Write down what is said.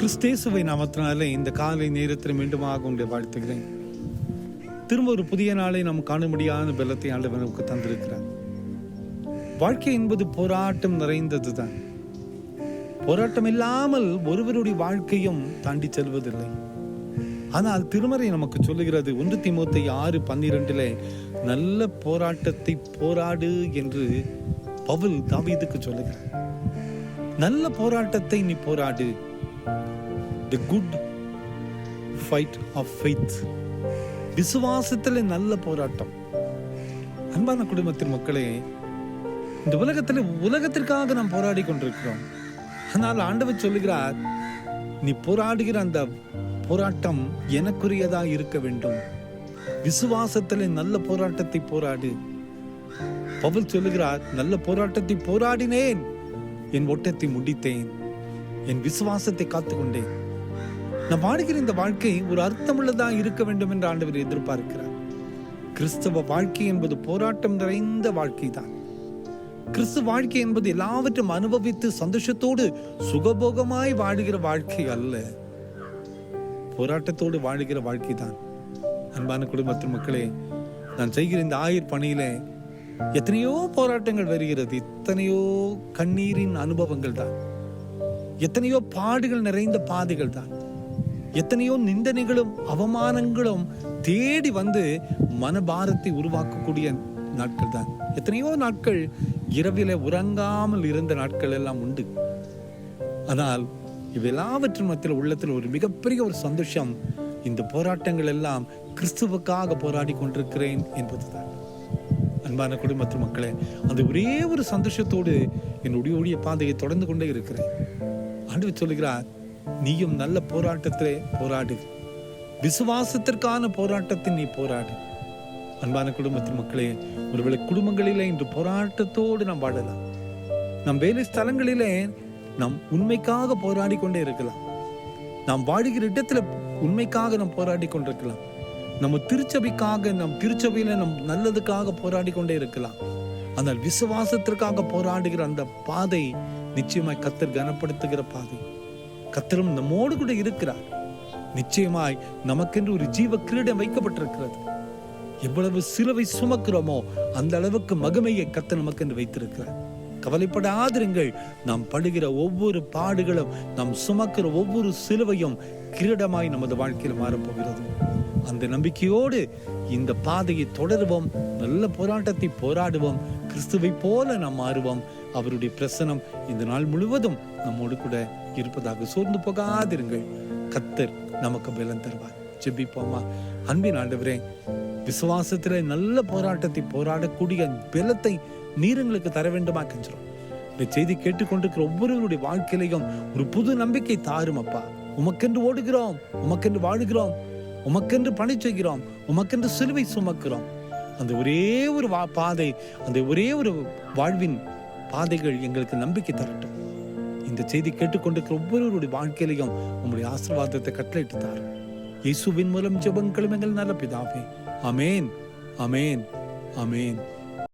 கிறிஸ்தேசுவை நாமத்தினாலே இந்த காலை நேரத்தில் மீண்டுமாக உங்களை வாழ்த்துகிறேன். திரும்ப ஒரு புதிய நாளை நாம் காண முடியாத பலத்தை ஆண்டவர் நமக்கு தந்திருக்கிறார். வாழ்க்கை என்பது போராட்டம் நிறைந்ததுதான். போராட்டம் இல்லாமல் ஒருவருடைய வாழ்க்கையும் தாண்டி செல்வதில்லை. ஆனால் திருமறை நமக்கு சொல்லுகிறது 1 தீமோத்தேயு 6:12 நல்ல போராட்டத்தை போராடு என்று பவுல் தாவீதுக்கு சொல்லுகிறார். நல்ல போராட்டத்தை நீ போராடு. The good fight of faith. விசுவாசத்தில் நல்ல போராட்டம். அன்பான குடும்பத்தின் மக்களே, இந்த உலகத்திற்காக நாம் போராடி கொண்டிருக்கிறோம். ஆனால் ஆண்டவர் சொல்லுகிறார், நீ போராடுகிற அந்த போராட்டம் எனக்குரியதா இருக்க வேண்டும். விசுவாசத்தில் நல்ல போராட்டத்தை போராடு. பவுல் சொல்லுகிறார், நல்ல போராட்டத்தை போராடினேன், என் ஓட்டத்தை முடித்தேன், என் விசுவாசத்தை காத்துக்கொண்டேன். நான் வாழ்கிற இந்த வாழ்க்கை ஒரு அர்த்தமுள்ளதா இருக்க வேண்டும் என்று ஆண்டவர் எதிர்பார்க்கிறார். கிறிஸ்தவ வாழ்க்கை என்பது போராட்டம் நிறைந்த வாழ்க்கை தான். கிறிஸ்துவ வாழ்க்கை என்பது எல்லாவற்றையும் அனுபவித்து சந்தோஷத்தோடு சுகபோகமாய் வாழுகிற வாழ்க்கை அல்ல, போராட்டத்தோடு வாழுகிற வாழ்க்கை தான். அன்பான குடும்பத்தின் மக்களே, நான் செய்கிற இந்த ஆயர் பணியில எத்தனையோ போராட்டங்கள் வருகிறது. எத்தனையோ கண்ணீரின் அனுபவங்கள் தான். எத்தனையோ பாடுகள் நிறைந்த பாதைகள் தான். எத்தனையோ நிந்தனைகளும் அவமானங்களும் தேடி வந்து மனபாரத்தை உருவாக்கக்கூடிய நாட்கள் தான். எத்தனையோ நாட்கள் இரவில உறங்காமல் இருந்த நாட்கள் எல்லாம் உண்டு. ஆனால் இவெல்லாவற்றின் மத்தியில் உள்ளத்தில் ஒரு மிகப்பெரிய ஒரு சந்தோஷம், இந்த போராட்டங்கள் எல்லாம் கிறிஸ்துவுக்காக போராடி கொண்டிருக்கிறேன் என்பதுதான். அன்பான குடும்பத்தின் மக்களே, அந்த ஒரே ஒரு சந்தோஷத்தோடு என்னுடைய பாதையை தொடர்ந்து கொண்டே இருக்கிறேன். ஆண்டவர் சொல்லுகிறார், நீயும் நல்ல போராட்டத்திலே போராடு. விசுவாசத்திற்கான போராட்டத்தை நீ போராடு. அன்பான குடும்பத்தின் மக்களே, ஒருவேளை குடும்பங்களிலே இன்று போராட்டத்தோடு நாம் வாழலாம். நம் வேலை ஸ்தலங்களிலே நாம் உண்மைக்காக போராடி கொண்டே இருக்கலாம். நாம் வாழுகிற இடத்துல உண்மைக்காக நாம் போராடி கொண்டிருக்கலாம். நம்ம திருச்சபைக்காக, நம் திருச்சபையில நம் நல்லதுக்காக போராடி கொண்டே இருக்கலாம். ஆனால் விசுவாசத்திற்காக போராடுகிற அந்த பாதை நிச்சயமாய் கர்த்தர் கனப்படுத்துகிற பாதை. கர்த்தரும் நம்மோடு கூட இருக்கிறார். நிச்சயமாய் நமக்கென்று ஒரு ஜீவ கிரீடம் வைக்கப்பட்டிருக்கிறது. எவ்வளவு சிலுவை சுமக்கிறோமோ அந்த அளவுக்கு மகிமையை கர்த்தர் நமக்கென்று வைத்திருக்கிறார். கவலைப்படாதிருங்கள். நாம் படுகிற ஒவ்வொரு பாடுகளும், நாம் சுமக்கிற ஒவ்வொரு சிலுவையும் கிரீடமாய் நமது வாழ்க்கையில் மாறப்போகிறது. அந்த நம்பிக்கையோடு இந்த பாதையை தொடருவோம். நல்ல போராட்டத்தை போராடுவோம். கிறிஸ்துவை போல நாம் மாறுவோம். அவருடைய பிரசனம் இந்த நாள் முழுவதும் நம்மோடு கூட இருப்பதாக சோர்ந்து போகாதிருங்கள். கர்த்தர் நமக்கு பலன் தருவார். ஜெபிப்போமா. அன்பின் ஆண்டவரே, விசுவாசத்திலே நல்ல போராட்டத்தை போராடக்கூடிய பலத்தை நீர் எங்களுக்கு தர வேண்டுமா கெஞ்சுறோம். இந்த செய்தி கேட்டுக்கொண்டிருக்கிற ஒவ்வொருவருடைய வாழ்க்கையிலையும் ஒரு புது நம்பிக்கை தாரும் அப்பா. உமக்கென்று ஓடுகிறோம், உமக்கென்று வாழுகிறோம், உமக்கென்று பணி செய்கிறோம், உமக்கென்று சிலுவை சுமக்கிறோம். அந்த ஒரே ஒரு பாதை, அந்த ஒரே ஒரு வாழ்வின் பாதைகள் எங்களுக்கு நம்பிக்கை தரட்டும். இந்த செய்தி கேட்டுக்கொண்டிருக்கிற ஒவ்வொருவருடைய வாழ்க்கையிலையும் உங்களுடைய ஆசீர்வாதத்தை கட்டளையிட்டு தாரும். இயேசுவின் மூலம் ஜெபங்களும் எங்கள் நல்ல பிதாவே. ஆமேன், ஆமேன், ஆமேன்.